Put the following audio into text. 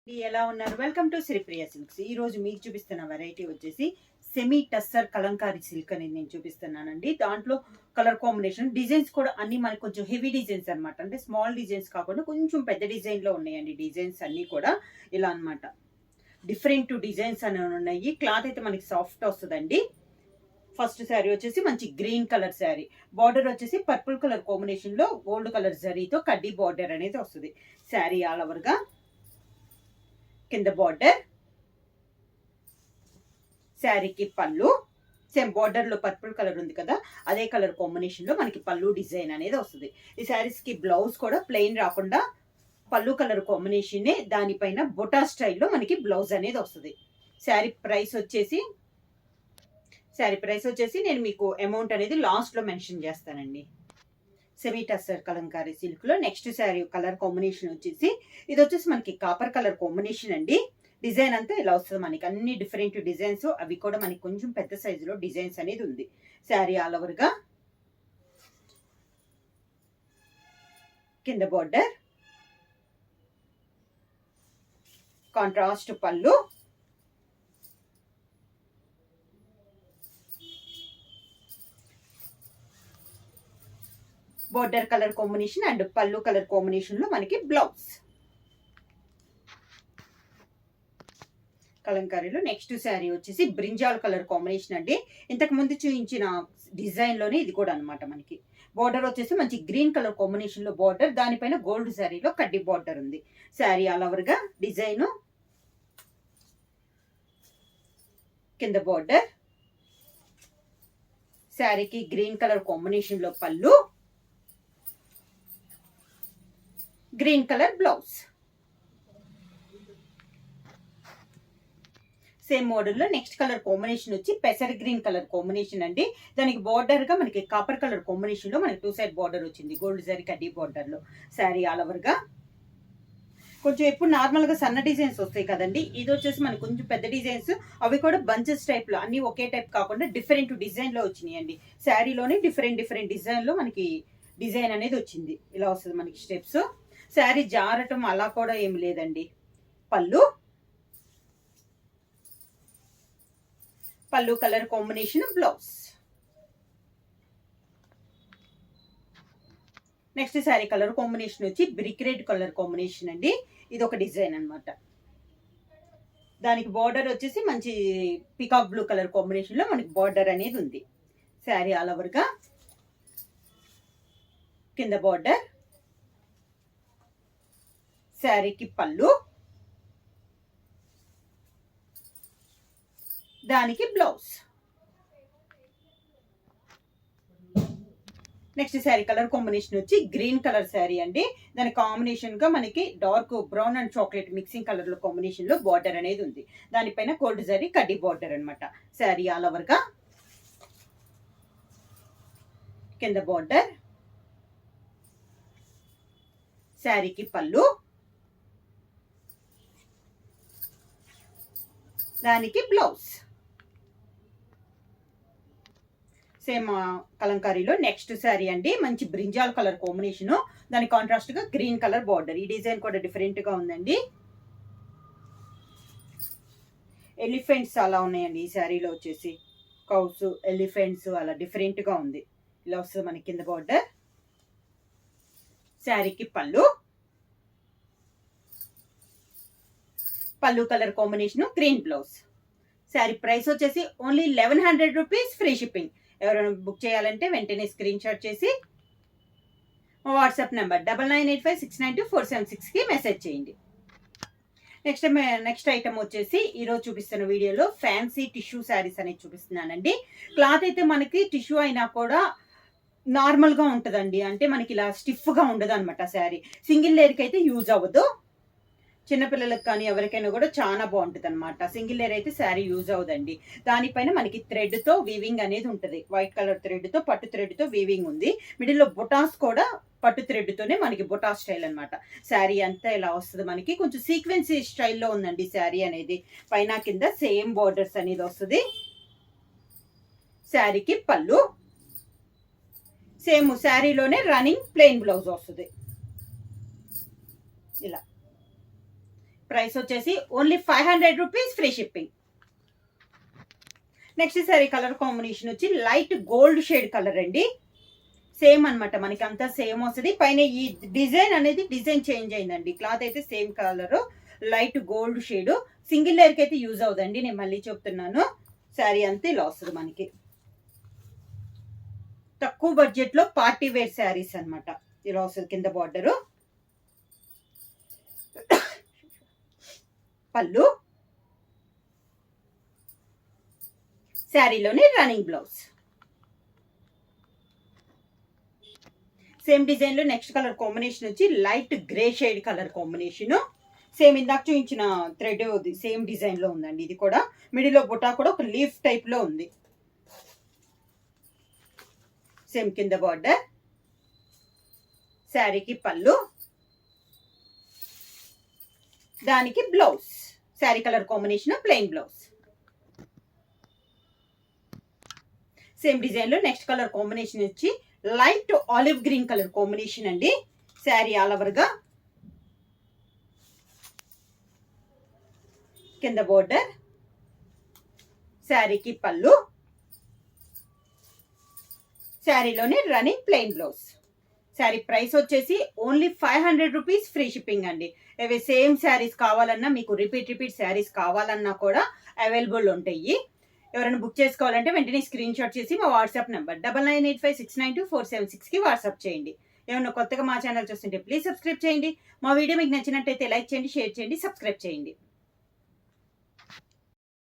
ఎలా ఉన్నారు? Welcome to Sripriya silks. ఈ రోజు మీకు చూపిస్తున్న వెరైటీ వచ్చేసి సెమీ టస్సర్ కలంకారీ సిల్క్ అనేది నేను చూపిస్తున్నానండి. దాంట్లో కలర్ కాంబినేషన్ డిజైన్స్ కూడా అన్ని మనకు కొంచెం హెవీ డిజైన్స్ అనమాట. అంటే స్మాల్ డిజైన్స్ కాకుండా కొంచెం పెద్ద డిజైన్ లో ఉన్నాయండి. డిజైన్స్ అన్ని కూడా ఇలా అనమాట. డిఫరెంట్ డిజైన్స్ అనేవి ఉన్నాయి. క్లాత్ అయితే మనకి సాఫ్ట్ వస్తుందండి. ఫస్ట్ శారీ వచ్చేసి మంచి గ్రీన్ కలర్ శారీ, బార్డర్ వచ్చేసి పర్పుల్ కలర్ కాంబినేషన్ లో గోల్డ్ కలర్ జరీతో కడ్డీ బార్డర్ అనేది వస్తుంది. శారీ ఆల్ ఓవర్ గా కింద బార్డర్, శారీకి పళ్ళు సేమ్ బార్డర్ లో పర్పుల్ కలర్ ఉంది కదా, అదే కలర్ కాంబినేషన్ లో మనకి పళ్ళు డిజైన్ అనేది వస్తుంది. ఈ శారీస్ కి బ్లౌజ్ కూడా ప్లెయిన్ రాకుండా పళ్ళు కలర్ కాంబినేషన్ దానిపైన బొటా స్టైల్లో మనకి బ్లౌజ్ అనేది వస్తుంది. శారీ ప్రైస్ వచ్చేసి నేను మీకు అమౌంట్ అనేది లాస్ట్ లో మెన్షన్ చేస్తానండి. సెమీ టస్సర్ కలంకారీ సిల్క్ లో నెక్స్ట్ శారీ కలర్ కాంబినేషన్ వచ్చేసి ఇది వచ్చేసి మనకి కాపర్ కలర్ కాంబినేషన్ అండి. డిజైన్ అంతా ఇలా వస్తుంది. మనకి అన్ని డిఫరెంట్ డిజైన్స్, అవి కూడా మనకి కొంచెం పెద్ద సైజులో డిజైన్స్ అనేది ఉంది. శారీ ఆల్ ఓవర్ గా కింద బార్డర్, కాంట్రాస్ట్ పళ్ళు, బోర్డర్ కలర్ కాంబినేషన్ అండ్ పళ్ళు కలర్ కాంబినేషన్ లో మనకి బ్లౌజ్. కలంకారీలో నెక్స్ట్ శారీ వచ్చేసి బ్రింజాల్ కలర్ కాంబినేషన్ అండి. ఇంతకు ముందు చూపించిన డిజైన్ లోనే ఇది కూడా అనమాట. మనకి బార్డర్ వచ్చేసి మంచి గ్రీన్ కలర్ కాంబినేషన్ లో బార్డర్, దానిపైన గోల్డ్ శారీలో కడ్డీ బార్డర్ ఉంది. శారీ ఆల్ ఓవర్ గా డిజైన్, కింద బార్డర్, శారీకి గ్రీన్ కలర్ కాంబినేషన్ లో పళ్ళు, green colour blouse. Same model లో నెక్స్ట్ కలర్ కాంబినేషన్ వచ్చి పెసర్ గ్రీన్ కలర్ కాంబినేషన్ అండి. దానికి బార్డర్ గా మనకి కాపర్ కలర్ కాంబినేషన్ లో మనకి 2 సైడ్ బార్డర్ వచ్చింది, గోల్డ్ జరీ కడ్డీ బార్డర్ లో. శారీ ఆల్ ఓవర్ గా కొంచెం ఎప్పుడు నార్మల్ గా సన్న డిజైన్స్ వస్తాయి కదండి, ఇది వచ్చేసి మనకి కొంచెం పెద్ద డిజైన్స్, అవి కూడా బంచెస్ టైప్ లో, అన్ని ఒకే టైప్ కాకుండా డిఫరెంట్ డిజైన్ లో వచ్చినాయి అండి. శారీలోనే డిఫరెంట్ డిజైన్ లో మనకి డిజైన్ అనేది వచ్చింది. ఇలా వస్తుంది మనకి స్టెప్స్. శారీ జారటం అలా కూడా ఏమి లేదండి. పళ్ళు colour combination blouse. Next sari colour combination వచ్చి బ్రిక్ రెడ్ కలర్ కాంబినేషన్ అండి. ఇది ఒక డిజైన్ అనమాట. దానికి బార్డర్ వచ్చేసి మంచి పికాక్ బ్లూ కలర్ కాంబినేషన్ లో మనకి బార్డర్ అనేది ఉంది. శారీ ఆల్ ఓవర్ గా కింద బార్డర్, శారీకి పళ్ళు, దానికి blouse. Next sari colour combination వచ్చి గ్రీన్ కలర్ శారీ అండి. దాని కాంబినేషన్ గా మనకి dark brown and chocolate mixing colour లో కాంబినేషన్ లో బార్డర్ అనేది ఉంది. దానిపైన గోల్డ్ జరీ కడ్డీ బార్డర్ అనమాట. శారీ ఆల్ ఓవర్ గా కింద బార్డర్, శారీకి పళ్ళు, దానికి బ్లౌజ్. సేమ్ కలంకారీలో నెక్స్ట్ శారీ అండి. మంచి బ్రింజాల్ కలర్ కాంబినేషన్, దాని కాంట్రాస్ట్ గా గ్రీన్ కలర్ బార్డర్. ఈ డిజైన్ కూడా డిఫరెంట్ గా ఉందండి. ఎలిఫెంట్స్ అలా ఉన్నాయండి ఈ శారీలో వచ్చేసి. కౌస్, ఎలిఫెంట్స్ అలా డిఫరెంట్ గా ఉంది. ఇలా వస్తుంది మనకి కింద బార్డర్, శారీకి పళ్ళు colour combination, green blouse. Sari price వచ్చేసి ఓన్లీ 1100 రూపీస్, ఫ్రీ షిప్పింగ్. ఎవరైనా బుక్ చేయాలంటే వెంటనే స్క్రీన్ షాట్ చేసి వాట్సాప్ నెంబర్ 9985692476 కి మెసేజ్ చేయండి. నెక్స్ట్ ఐటమ్ వచ్చేసి ఈరోజు చూపిస్తున్న వీడియోలో ఫ్యాన్సీ టిష్యూ శారీస్ అనేది చూపిస్తున్నానండి. క్లాత్ అయితే మనకి టిష్యూ అయినా కూడా నార్మల్ గా ఉంటదండి. అంటే మనకి ఇలా స్టిఫ్ గా ఉండదు అనమాట. శారీ సింగిల్ లేయర్ కి అయితే యూజ్ అవ్వదు. చిన్నపిల్లలకు కానీ ఎవరికైనా కూడా చాలా బాగుంటుంది అనమాట. సింగిల్ లేయర్ అయితే శారీ యూజ్ అవ్వదండి. దానిపైన మనకి థ్రెడ్ తో వీవింగ్ అనేది ఉంటుంది. వైట్ కలర్ థ్రెడ్ తో, పట్టు థ్రెడ్ తో వీవింగ్ ఉంది. మిడిల్ లో బొటాస్ కూడా పట్టు థ్రెడ్ తోనే మనకి బొటా స్టైల్ అనమాట. శారీ అంతా ఇలా వస్తుంది. మనకి కొంచెం సీక్వెన్సీ స్టైల్లో ఉందండి శారీ అనేది. పైన కింద సేమ్ బోర్డర్స్ అనేది వస్తుంది. శారీకి పళ్ళు, సేమ్ శారీలోనే రన్నింగ్ ప్లెయిన్ బ్లౌజ్ వస్తుంది. ఇలా ప్రైస్ వచ్చేసి only 500 rupees, free shipping. Next sari colour combination వచ్చి లైట్ గోల్డ్ షేడ్ కలర్ అండి. సేమ్ అనమాట, మనకి అంతా సేమ్ వస్తుంది. పైన ఈ డిజైన్ అనేది డిజైన్ చేంజ్ అయిందండి. క్లాత్ అయితే same colour, light gold shade. Single లేయర్కి అయితే యూజ్ అవుదండి, నేను మళ్ళీ చెప్తున్నాను. శారీ అంతా ఇలా వస్తుంది మనకి. తక్కువ బడ్జెట్ లో పార్టీ వేర్ శారీస్ అనమాట. ఇలా వస్తుంది కింద బార్డరు, పళ్ళు, శారీలోని రన్నింగ్ బ్లౌజ్. సేమ్ డిజైన్ లో నెక్స్ట్ కలర్ కాంబినేషన్ వచ్చి light grey shade colour combination. Same ఇందాక చూపించిన థ్రెడ్ సేమ్ డిజైన్ లో ఉందండి. ఇది కూడా మిడిల్ లో బుటా కూడా ఒక లీఫ్ టైప్ లో ఉంది. సేమ్ కింద బార్డర్, శారీకి పళ్ళు, దానికి blouse. Sari colour combination plain blouse. Same design లో నెక్స్ట్ కలర్ కాంబినేషన్ వచ్చి light olive green colour combination అండి. శారీ ఆల్ ఓవర్ గా కింద బోర్డర్, శారీకి పళ్ళు, శారీలోని running plain blouse. Sari price వచ్చేసి ఓన్లీ 500 రూపీస్, ఫ్రీ షిప్పింగ్ అండి. ఇవి సేమ్ శారీస్ కావాలన్నా, మీకు రిపీట్ శారీస్ కావాలన్నా కూడా అవైలబుల్ ఉంటాయి. ఎవరైనా బుక్ చేసుకోవాలంటే వెంటనే స్క్రీన్ షాట్ చేసి మా వాట్సాప్ నెంబర్ 9985692476కి వాట్సాప్ చేయండి. ఏమన్నా కొత్తగా మా ఛానల్ చూస్తుంటే ప్లీజ్ సబ్స్క్రైబ్ చేయండి. మా వీడియో మీకు నచ్చినట్టయితే లైక్ చేయండి, షేర్ చేయండి, సబ్స్క్రైబ్ చేయండి.